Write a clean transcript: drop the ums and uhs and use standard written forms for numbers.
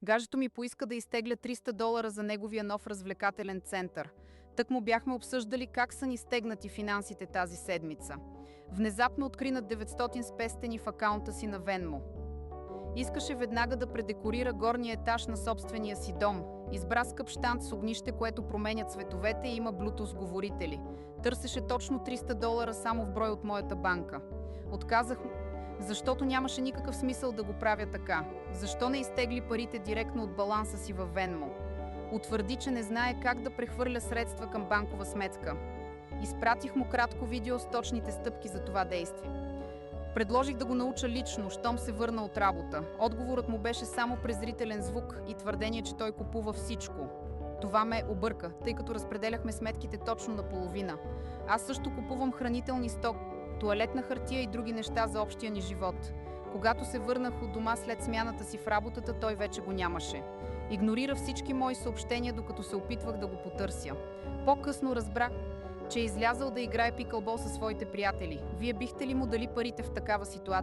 Гаджето ми поиска да изтегля $300 за неговия нов развлекателен център. Тък му бяхме обсъждали как са ни стегнати финансите тази седмица. Внезапно откри над 900 спестени в акаунта си на Venmo. Искаше веднага да предекорира горния етаж на собствения си дом. Избра скъп щанд с огнище, което променя цветовете и има Bluetooth говорители. Търсеше точно $300 само в брой от моята банка. Отказах му, защото нямаше никакъв смисъл да го правя така. Защо не изтегли парите директно от баланса си във Venmo? Утвърди, че не знае как да прехвърля средства към банкова сметка. Изпратих му кратко видео с точните стъпки за това действие. Предложих да го науча лично, щом се върна от работа. Отговорът му беше само презрителен звук и твърдение, че той купува всичко. Това ме обърка, тъй като разпределяхме сметките точно наполовина. Аз също купувам хранителни стоки, тоалетна хартия и други неща за общия ни живот. Когато се върнах от дома след смяната си в работата, той вече го нямаше. Игнорира всички мои съобщения, докато се опитвах да го потърся. По-късно разбрах, че е излязъл да играе пикълбол със своите приятели. Вие бихте ли му дали парите в такава ситуация?